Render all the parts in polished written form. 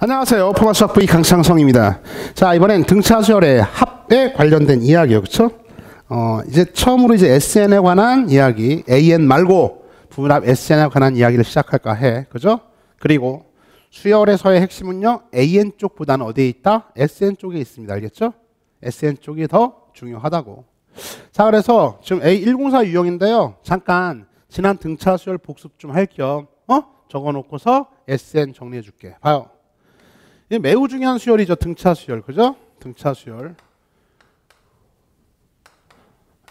안녕하세요. 포괄수학 V 강창성입니다. 자, 이번엔 등차 수열의 합에 관련된 이야기요. 그쵸? 이제 처음으로 이제 SN에 관한 이야기, AN 말고 부분합 SN에 관한 이야기를 시작할까 해. 그죠? 그리고 수열에서의 핵심은요, AN 쪽보다는 어디에 있다? SN 쪽에 있습니다. 알겠죠? SN 쪽이 더 중요하다고. 자, 그래서 지금 A104 유형인데요. 잠깐 지난 등차 수열 복습 좀 할 겸 적어놓고서 SN 정리해 줄게. 봐요. 이게 매우 중요한 수열이죠. 등차 수열. 그죠? 등차 수열.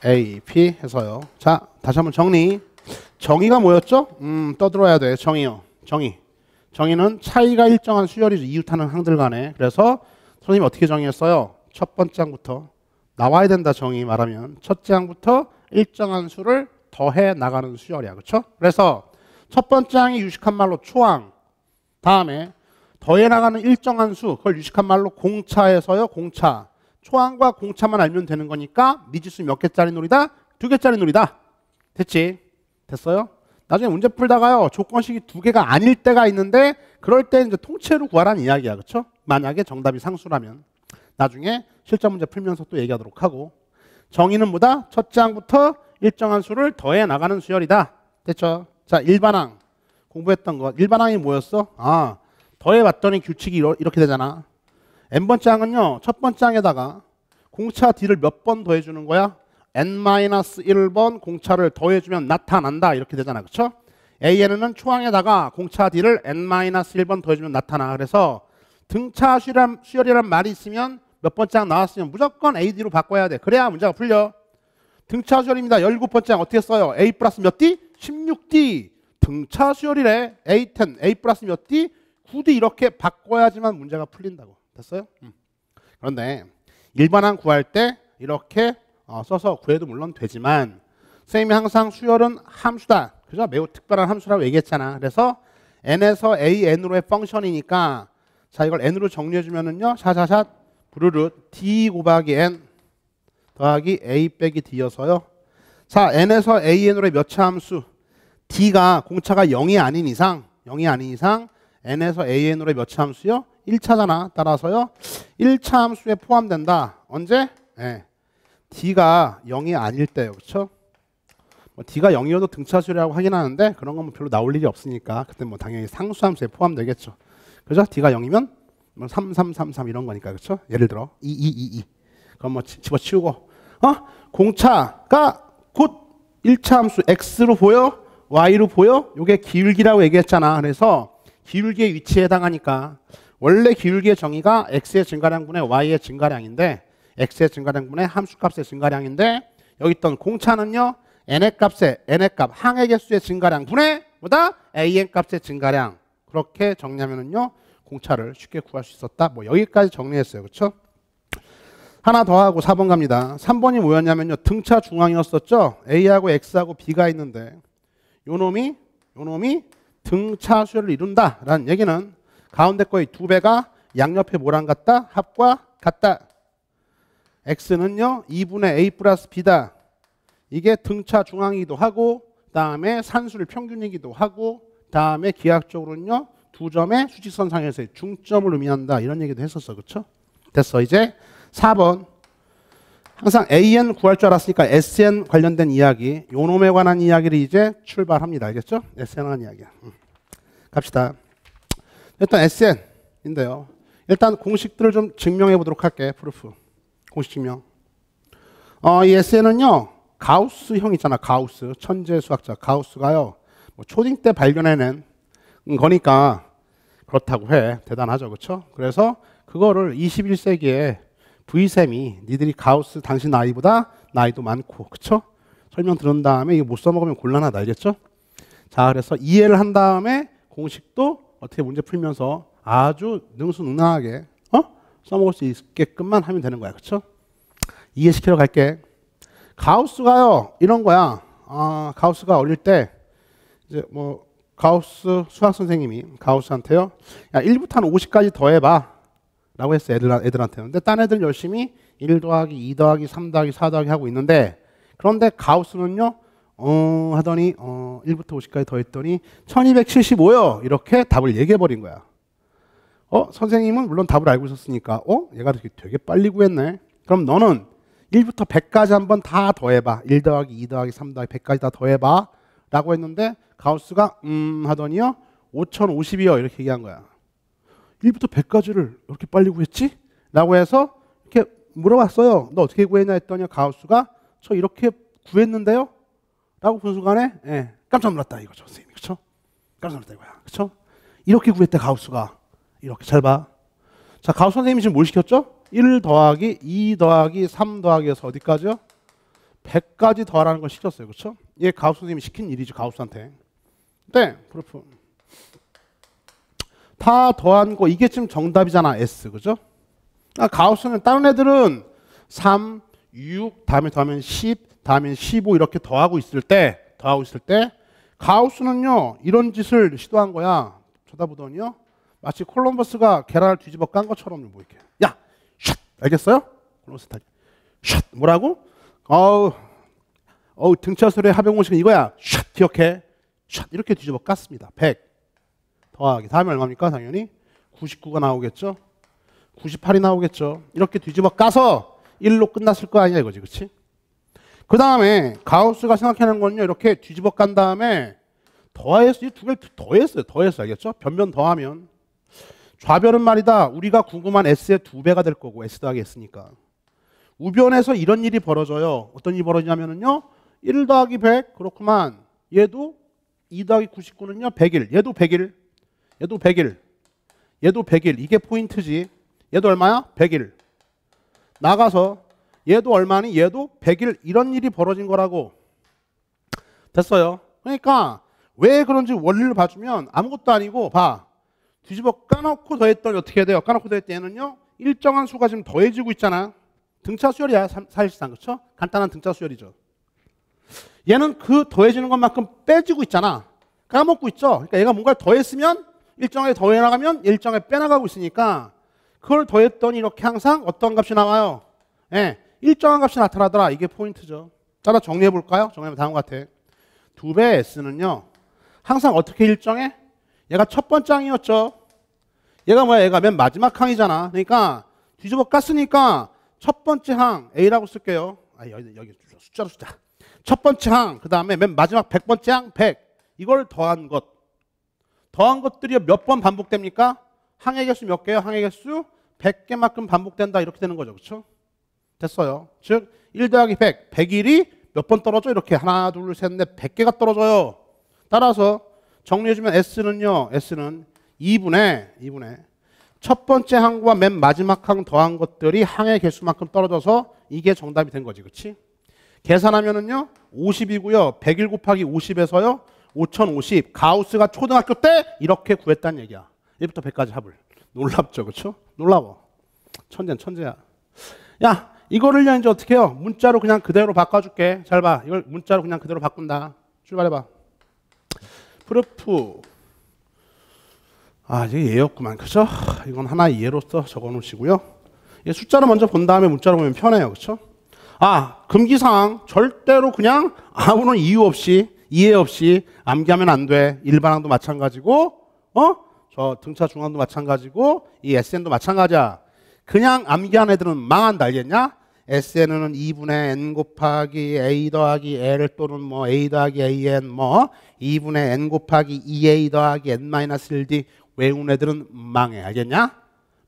A, P 해서요. 자, 다시 한번 정리. 정의가 뭐였죠? 떠들어야 돼. 정의요. 정의. 정의는 차이가 일정한 수열이죠. 이웃하는 항들 간에. 그래서 선생님이 어떻게 정의했어요? 첫 번째 항부터 나와야 된다. 정의 말하면 첫째 항부터 일정한 수를 더해 나가는 수열이야. 그렇죠? 그래서 첫 번째 항이 유식한 말로 초항. 다음에 더해 나가는 일정한 수, 그걸 유식한 말로 공차에서요. 공차. 초항과 공차만 알면 되는 거니까 미지수 몇 개짜리 놀이다? 2개짜리 놀이다. 됐지? 됐어요? 나중에 문제 풀다가요. 조건식이 2개가 아닐 때가 있는데 그럴 때 이제 통째로 구하라는 이야기야. 그렇죠? 만약에 정답이 상수라면. 나중에 실전 문제 풀면서 또 얘기하도록 하고. 정의는 뭐다? 첫째 항부터 일정한 수를 더해 나가는 수열이다. 됐죠? 자, 일반항. 공부했던 거. 일반항이 뭐였어? 더해봤더니 규칙이 이렇게 되잖아. n번째 항은요. 첫 번째 항에다가 공차 d를 몇 번 더해주는 거야? n-1번 공차를 더해주면 나타난다. 이렇게 되잖아. 그쵸? AN은 초항에다가 공차 d를 n-1번 더해주면 나타나. 그래서 등차 수열이란 말이 있으면 몇 번째 항 나왔으면 무조건 AD로 바꿔야 돼. 그래야 문제가 풀려. 등차 수열입니다. 17번째 항 어떻게 써요? A 플러스 몇 D? 16D. 등차 수열이래. A10, A 플러스 몇 D? 9D 이렇게 바꿔야지만 문제가 풀린다고. 됐어요? 그런데 일반항 구할 때 이렇게 써서 구해도 물론 되지만 선생님이 항상 수열은 함수다. 그죠? 매우 특별한 함수라고 얘기했잖아. 그래서 n에서 an으로의 펑션이니까 자, 이걸 n으로 정리해주면은요. 샤샤샷 부르르 d 곱하기 n 더하기 a 빼기 d여서요. 자, n에서 an으로의 몇차 함수 d가 공차가 0이 아닌 이상 n에서 an으로의 몇차 함수요? 1차잖아. 따라서요. 1차 함수에 포함된다. 언제? 네. d가 0이 아닐 때요. 그렇죠? d가 0이어도 등차 수열이라고 하긴 하는데 그런 건 별로 나올 일이 없으니까 그때 뭐 당연히 상수 함수에 포함되겠죠. 그죠? d가 0이면 뭐 3, 3, 3, 3 이런 거니까. 그렇죠? 예를 들어 2, 2, 2, 2. 그럼 뭐 집어치우고 공차가 곧 1차 함수 x로 보여? y로 보여? 요게 기울기라고 얘기했잖아. 그래서 기울기의 위치에 해당하니까 원래 기울기의 정의가 x의 증가량분의 y의 증가량인데 x의 증가량분의 함수값의 증가량인데 여기 있던 공차는요. n의 값 항의 개수의 증가량분의 뭐다? an 값의 증가량. 그렇게 정리하면은요. 공차를 쉽게 구할 수 있었다. 뭐 여기까지 정리했어요. 그렇죠? 하나 더 하고 4번 갑니다. 3번이 뭐였냐면요. 등차 중앙이었었죠. a하고 x하고 b가 있는데 요 놈이 등차 수열을 이룬다 라는 얘기는 가운데 거의 2배가 양옆에 뭐랑 같다? 합과 같다. x는요 2분의 a 플러스 b다. 이게 등차 중앙이기도 하고 다음에 산수를 평균이기도 하고 다음에 기하학적으로는요 2점의 수직선상에서의 중점을 의미한다. 이런 얘기도 했었어. 그쵸? 됐어. 이제 4번. 항상 AN 구할 줄 알았으니까 SN 관련된 이야기, 요놈에 관한 이야기를 이제 출발합니다. 알겠죠? SN에 관한 이야기야. 갑시다. 일단 SN인데요. 일단 공식들을 좀 증명해 보도록 할게. 프루프. 공식 증명. 이 SN은요. 가우스형 있잖아. 가우스. 천재 수학자 가우스가요. 뭐 초딩 때 발견해낸 거니까 그렇다고 해. 대단하죠. 그렇죠? 그래서 그거를 21세기에 V쌤이 니들이 가우스 당신 나이보다 나이도 많고 그쵸? 설명 들은 다음에 이거 못 써먹으면 곤란하다. 알겠죠? 자, 그래서 이해를 한 다음에 공식도 어떻게 문제 풀면서 아주 능수능란하게 써먹을 수 있게끔만 하면 되는 거야. 그쵸? 이해시키러 갈게. 가우스가요 이런 거야. 가우스가 어릴 때 이제 뭐 가우스 수학 선생님이 가우스한테요 야 1부터 한 50까지 더해봐 라고 했어요. 애들한테는. 근데 딴 애들은 열심히 1 더하기 2 더하기 3 더하기 4 더하기 하고 있는데 그런데 가우스는요 하더니 1부터 50까지 더했더니 1275요 이렇게 답을 얘기해 버린 거야. 선생님은 물론 답을 알고 있었으니까 얘가 되게 빨리 구했네. 그럼 너는 1부터 100까지 한번 다 더해봐. 1 더하기 2 더하기 3 더하기 100까지 다 더해봐 라고 했는데 가우스가 하더니요 5050이요 이렇게 얘기한 거야. 1부터 100까지를 이렇게 빨리 구했지? 라고 해서 이렇게 물어봤어요. 너 어떻게 구했냐 했더니 가우스가 저 이렇게 구했는데요? 라고 본 순간에 깜짝 놀랐다 이거죠. 선생님이. 그쵸? 깜짝 놀랐다 이거야. 그쵸? 이렇게 구했대 가우스가. 이렇게 잘 봐. 자, 가우스 선생님이 지금 뭘 시켰죠? 1 더하기 2 더하기 3 더하기에서 어디까지요? 100까지 더하라는 걸 시켰어요. 그쵸? 이게 가우스 선생님이 시킨 일이죠. 가우스한테. 네, 프로프. 다 더한 거 이게 지금 정답이잖아. S. 그죠? 가우스는 다른 애들은 3, 6, 다음에 더하면 10, 다음에 15 이렇게 더하고 있을 때 가우스는요 이런 짓을 시도한 거야. 쳐다보더니요 마치 콜럼버스가 계란을 뒤집어 깐 것처럼 뭐 이렇게 야! 샷! 알겠어요? 콜럼버스 타기 샷! 뭐라고? 등차수의 합의 공식은 이거야. 샷! 기억해. 샷! 이렇게 뒤집어 깠습니다. 100 더하기 다음에 얼마입니까? 당연히 99가 나오겠죠. 98이 나오겠죠. 이렇게 뒤집어 까서 1로 끝났을 거 아니야 이거지. 그치? 그 다음에 가우스가 생각하는 건요 이렇게 뒤집어 깐 다음에 더했어요. 이 두 개를 더했어요. 알겠죠? 변변 더하면 좌변은 말이다 우리가 궁금한 S의 2배가 될 거고 S 더하기 S니까 우변에서 이런 일이 벌어져요. 어떤 일이 벌어지냐면요 1 더하기 100 그렇구만. 얘도 2 더하기 99는요 100일. 얘도 100일. 얘도 100일. 얘도 100일. 이게 포인트지. 얘도 얼마야? 100일. 나가서 얘도 얼마니? 얘도 100일. 이런 일이 벌어진 거라고. 됐어요. 그러니까 왜 그런지 원리를 봐주면 아무것도 아니고 봐. 뒤집어 까놓고 더했더니 어떻게 해야 돼요? 까놓고 더했더니 얘는요 일정한 수가 지금 더해지고 있잖아. 등차 수열이야 사실상. 그렇죠? 간단한 등차 수열이죠. 얘는 그 더해지는 것만큼 빼지고 있잖아. 까먹고 있죠. 그러니까 얘가 뭔가를 더했으면 일정하게 더해 나가면 일정하게 빼나가고 있으니까 그걸 더했더니 이렇게 항상 어떤 값이 나와요? 일정한 값이 나타나더라. 이게 포인트죠. 따라 정리해 볼까요? 정리하면 다음과 같아. 2배 S는요 항상 어떻게 일정해? 얘가 첫 번째 항이었죠. 얘가 뭐야? 얘가 맨 마지막 항이잖아. 그러니까 뒤집어 깠으니까 첫 번째 항 A라고 쓸게요. 여기 숫자로 쓰자. 첫 번째 항, 그 다음에 맨 마지막 100번째 항 100. 이걸 더한 것. 더한 것들이 몇 번 반복됩니까? 항의 개수 몇 개요? 항의 개수 100개만큼 반복된다. 이렇게 되는 거죠. 그렇죠? 됐어요. 즉 1 더하기 100. 100일이 몇 번 떨어져? 이렇게 하나, 둘, 셋, 넷 100개가 떨어져요. 따라서 정리해주면 S는요. S는 2분의 첫 번째 항과 맨 마지막 항 더한 것들이 항의 개수만큼 떨어져서 이게 정답이 된 거지. 그렇지? 계산하면은요 50이고요. 100일 곱하기 50에서요 5050. 가우스가 초등학교 때 이렇게 구했다는 얘기야. 1부터 100까지 합을. 놀랍죠. 그렇죠? 놀라워. 천재는 천재야. 야 이거를 이제 어떻게 해요? 문자로 그냥 그대로 바꿔줄게. 잘 봐. 이걸 문자로 그냥 그대로 바꾼다. 출발해봐. 프루프. 이게 예였구만. 그죠? 이건 하나의 예로서 적어놓으시고요. 숫자로 먼저 본 다음에 문자로 보면 편해요. 그렇죠? 금기사항 절대로 그냥 아무런 이유 없이 이해 없이 암기하면 안 돼. 일반항도 마찬가지고 저 등차 중항도 마찬가지고 이 SN도 마찬가지야. 그냥 암기한 애들은 망한다. 알겠냐? SN은 2분의 n 곱하기 a 더하기 l 또는 뭐 a 더하기 an 2분의 n 곱하기 2a 더하기 n-1d 외운 애들은 망해. 알겠냐?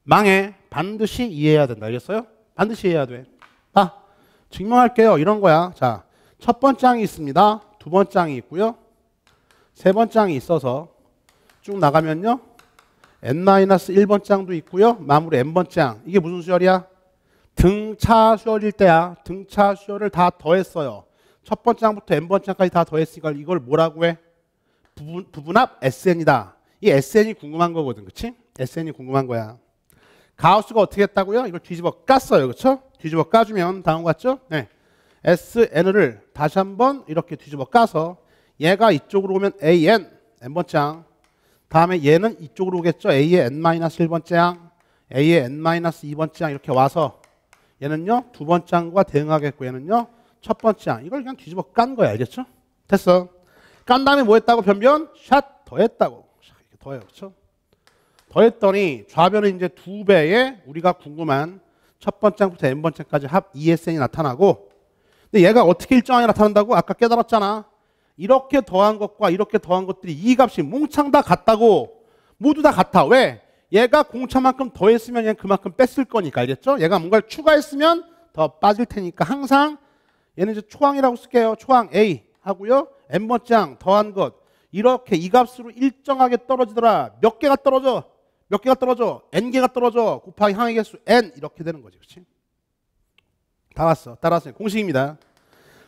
망해. 반드시 이해해야 된다. 알겠어요? 반드시 이해해야 돼. 증명할게요. 이런 거야. 자, 첫 번째 항이 있습니다. 두 번째 항이 있고요. 세 번째 항이 있어서 쭉 나가면요. n-1번째 항도 있고요. 마무리 n번째 항. 이게 무슨 수열이야? 등차 수열일 때야. 등차 수열을 다 더했어요. 첫 번째 항부터 n번째 항까지 다 더했으니까 이걸 뭐라고 해? 부분합 SN이다. 이 SN이 궁금한 거거든. 그치? SN이 궁금한 거야. 가우스가 어떻게 했다고요? 이걸 뒤집어 깠어요. 그쵸? 뒤집어 까주면 다음과 같죠? 네. SN을 다시 한번 이렇게 뒤집어 까서 얘가 이쪽으로 오면 AN, n번째 항. 다음에 얘는 이쪽으로 오겠죠? A의 n-1번째 항, A의 n-2번째 항 이렇게 와서 얘는요 두 번째 항과 대응하겠고 얘는요 첫 번째 항. 이걸 그냥 뒤집어 깐 거야. 알겠죠? 됐어. 깐 다음에 뭐 했다고? 변변? 샷 더했다고. 이렇게 더해요. 그렇죠? 더했더니 좌변은 이제 2배의 우리가 궁금한 첫 번째부터 n번째까지 합 ESN이 나타나고, 근데 얘가 어떻게 일정하게 나타난다고? 아까 깨달았잖아. 이렇게 더한 것과 이렇게 더한 것들이 이 값이 몽창 다 같다고. 모두 다 같아. 왜? 얘가 공차만큼 더했으면 얘는 그만큼 뺐을 거니까. 알겠죠? 얘가 뭔가를 추가했으면 더 빠질 테니까 항상 얘는 이제 초항이라고 쓸게요. 초항 A 하고요. n번째 항 더한 것. 이렇게 이 값으로 일정하게 떨어지더라. 몇 개가 떨어져? 몇 개가 떨어져? n개가 떨어져. 곱하기 항의 개수 n 이렇게 되는 거지. 그렇지? 다 왔어. 따라서 공식입니다.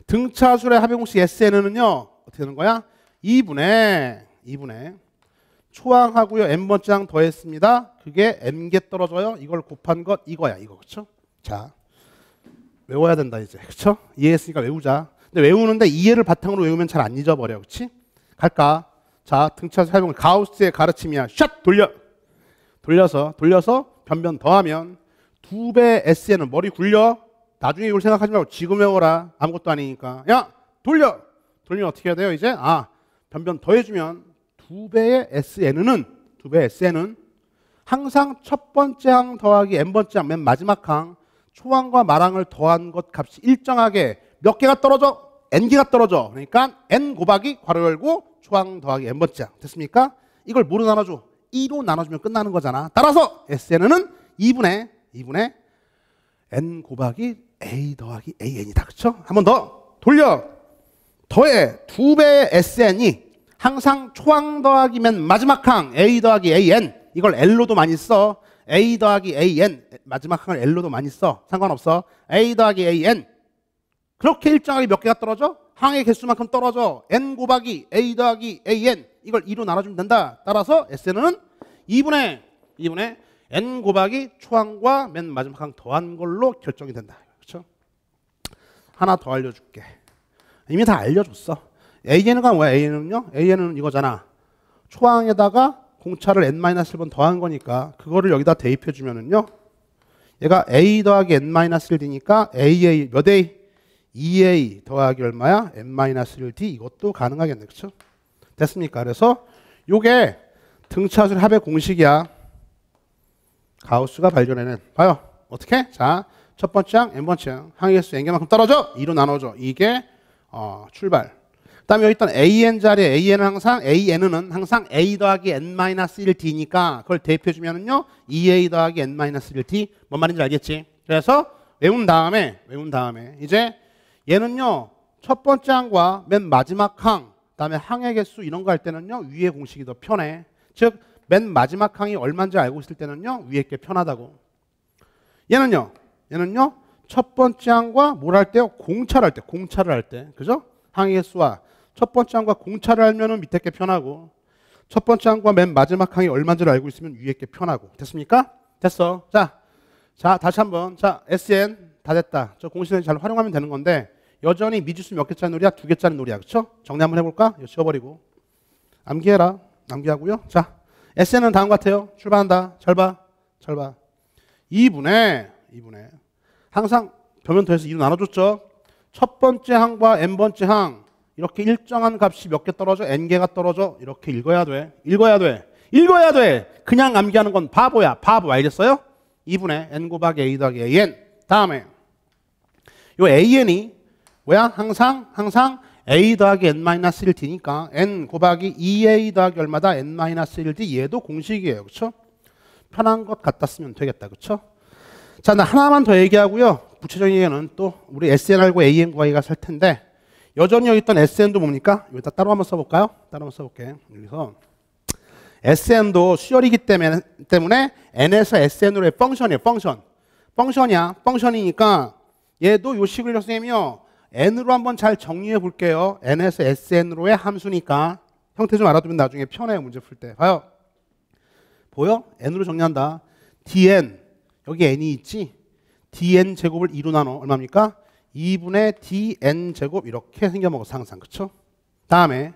등차술의 합의 공식 SN은요. 어떻게 되는 거야? 2분의 초항하고요. n번째 항 더했습니다. 그게 n개 떨어져요. 이걸 곱한 것 이거야. 이거. 그렇죠? 자, 외워야 된다 이제. 그렇죠? 이해했으니까 외우자. 근데 외우는데 이해를 바탕으로 외우면 잘 안 잊어버려. 그렇지? 갈까? 자, 등차술 합의 공식 가우스의 가르침이야. 샷! 돌려서 변변 더하면 2배 SN은 머리 굴려. 나중에 이걸 생각하지 말고 지금 외워라. 아무것도 아니니까. 야! 돌리면 어떻게 해야 돼요 이제? 변변 더해주면 2배의 SN은 항상 첫 번째 항 더하기 n번째 항 맨 마지막 항 초항과 말항을 더한 것 값이 일정하게 몇 개가 떨어져? n개가 떨어져. 그러니까 n 곱하기 괄호 열고 초항 더하기 n번째 항. 됐습니까? 이걸 뭐로 나눠줘? 2로 나눠주면 끝나는 거잖아. 따라서 SN은 2분의 n 곱하기 a 더하기 an이다. 그렇죠? 한 번 더 더해 2배의 SN이 항상 초항 더하기 맨 마지막 항 a 더하기 an. 이걸 L로도 많이 써. a 더하기 an. 마지막 항을 L로도 많이 써. 상관없어. a 더하기 an. 그렇게 일정하게 몇 개가 떨어져? 항의 개수만큼 떨어져. n 곱하기 a 더하기 an. 이걸 2로 나눠주면 된다. 따라서 SN은 2분의 n 곱하기 초항과 맨 마지막 항 더한 걸로 결정이 된다. 그렇죠? 하나 더 알려줄게. 이미 다 알려줬어. AN가 뭐야? AN은요? AN은 이거잖아. 초항에다가 공차를 n-1번 더한 거니까 그거를 여기다 대입해 주면은요. 얘가 a 더하기 n-1d니까 AA 몇 A? 2A 더하기 얼마야? n-1d. 이것도 가능하겠네. 그렇죠? 됐습니까? 그래서 요게 등차술 합의 공식이야. 가우스가 발견해낸. 봐요. 어떻게? 자, 첫 번째 항, n번째 항. 항의 개수 n개만큼 떨어져. 2로 나눠줘. 이게 출발. 그 다음에 여기 있던 an 자리에 an은 항상 a 더하기 n-1d니까 그걸 대입해주면은요 2a 더하기 n-1d. 뭔 말인지 알겠지? 그래서 외운 다음에 이제 얘는요 첫 번째 항과 맨 마지막 항, 그 다음에 항의 개수 이런 거 할 때는요 위의 공식이 더 편해. 즉 맨 마지막 항이 얼마인지 알고 있을 때는요 위에 게 편하다고. 얘는요 첫 번째 항과 뭘 할 때요? 공차를 할 때. 그죠? 항의 개수와 첫 번째 항과 공차를 알면은 밑에 게 편하고, 첫 번째 항과 맨 마지막 항이 얼마인지를 알고 있으면 위에 게 편하고. 됐습니까? 됐어. 자, 다시 한번. 자, SN 다 됐다. 저 공식을 잘 활용하면 되는 건데 여전히 미지수 몇 개짜리 놀이야? 2개짜리 놀이야. 그렇죠? 정리 한번 해볼까? 이거 지워버리고 암기해라. 암기하고요. 자, SN은 다음 같아요. 출발한다. 잘 봐. 2분의 항상 변면 더해서 2로 나눠줬죠. 첫 번째 항과 n번째 항 이렇게 일정한 값이 몇 개 떨어져? n개가 떨어져. 이렇게 읽어야 돼. 그냥 암기하는 건 바보야. 바보. 알겠어요? 2분의 n 곱하기 a 더하기 an. 다음에 요 an이 뭐야? 항상 a 더하기 n-1d니까 n 곱하기 2a 더하기 얼마다? n-1d. 얘도 공식이에요. 그렇죠? 편한 것 갖다 쓰면 되겠다. 그렇죠? 자, 나 하나만 더 얘기하고요. 구체적인 얘기는 또 우리 SN 알고 AN 구하기가 살 텐데 여전히 여기 있던 SN도 뭡니까? 여기다 따로 한번 써볼까요? 따로 한번 써볼게. 여기서 SN도 수열이기 때문에 N에서 SN으로의 펑션이에요. 펑션이니까 얘도 요 식을 선생님이요 N으로 한번 잘 정리해 볼게요. N에서 SN으로의 함수니까 형태 좀 알아두면 나중에 편해요. 문제 풀 때. 봐요. 보여? N으로 정리한다. DN 여기 N이 있지? DN 제곱을 2로 나눠 얼마입니까? 2분의 DN 제곱 이렇게 생겨먹었어 항상. 그쵸? 다음에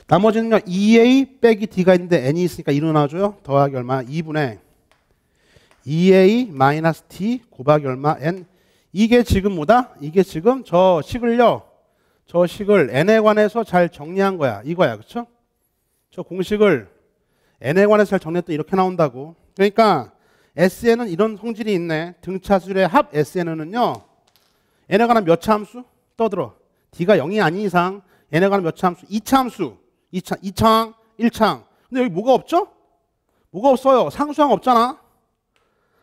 나머지는요 2A 빼기 D가 있는데 N이 있으니까 2로 나눠줘요. 더하기 얼마? 2분의 2A 마이너스 D 곱하기 얼마? N. 이게 지금 뭐다? 이게 지금 저 식을 N에 관해서 잘 정리한 거야. 이거야. 그쵸? 저 공식을 n에 관해서 잘 정리했더니 이렇게 나온다고. 그러니까 SN은 이런 성질이 있네. 등차수열의 합 SN은요. n에 관한 몇 차 함수? 떠들어. d가 0이 아닌 이상 n에 관한 몇 차 함수? 2차 함수. 2창, 1창. 근데 여기 뭐가 없죠? 뭐가 없어요? 상수항 없잖아.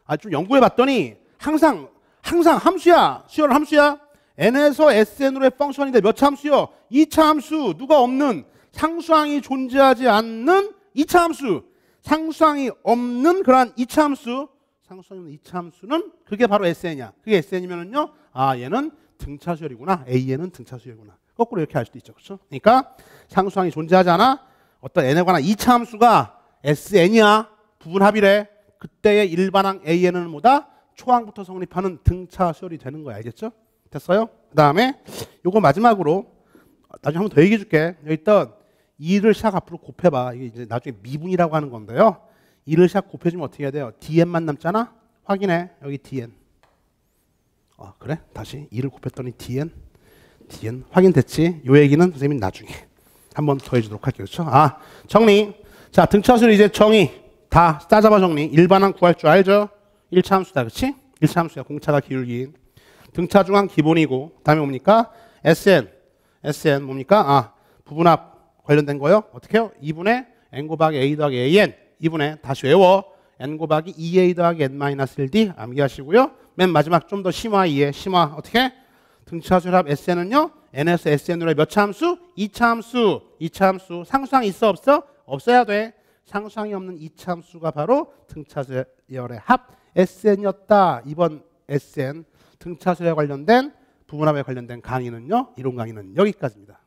아, 좀 연구해 봤더니 항상 함수야. 수열 함수야. n에서 sn으로의 펑션인데 몇 차 함수요? 2차 함수. 누가 없는 상수항이 존재하지 않는 2차 함수. 상수항이 없는 그러한 2차 함수. 상수항이 없는 2차 함수는 그게 바로 SN이야. 그게 SN이면은요. 아, 얘는 등차 수열이구나. AN은 등차 수열이구나. 거꾸로 이렇게 할 수도 있죠. 그렇죠? 그러니까 상수항이 존재하지 않아. 어떤 n에 관한 2차 함수가 SN이야. 부분합이래. 그때의 일반항 AN은 뭐다? 초항부터 성립하는 등차 수열이 되는 거야. 알겠죠? 됐어요? 그 다음에 요거 마지막으로 나중에 한 번 더 얘기해 줄게. 여기 있던 2를 샥 앞으로 곱해봐. 이게 이제 나중에 미분이라고 하는 건데요. 2를 샥 곱해주면 어떻게 해야 돼요? dn만 남잖아? 확인해. 여기 dn. 그래? 다시 2를 곱했더니 dn 확인됐지? 요 얘기는 선생님이 나중에 한 번 더 해주도록 할게요. 그렇죠? 정리. 자, 등차수를 이제 정의 다 따져봐. 정리. 일반항 구할 줄 알죠? 1차 함수다. 그렇지? 1차 함수야. 공차가 기울긴. 등차 중항 기본이고, 그 다음에 뭡니까? SN 뭡니까? 부분합 관련된 거요. 어떻게 해요? 2분의 n 곱하기 a 더하기 an 2분의 다시 외워. n 곱하기 2a 더하기 n-1d 암기하시고요. 맨 마지막 좀 더 심화 이해. 심화 어떻게? 등차수열합 SN은요. n에서 SN으로의 몇 차 함수? 2차 함수. 2차 함수. 상수항이 있어 없어? 없어야 돼. 상수항이 없는 2차 함수가 바로 등차수열의 합 SN이었다. 이번 SN 등차수열에 관련된 부분합에 관련된 강의는요. 이론 강의는 여기까지입니다.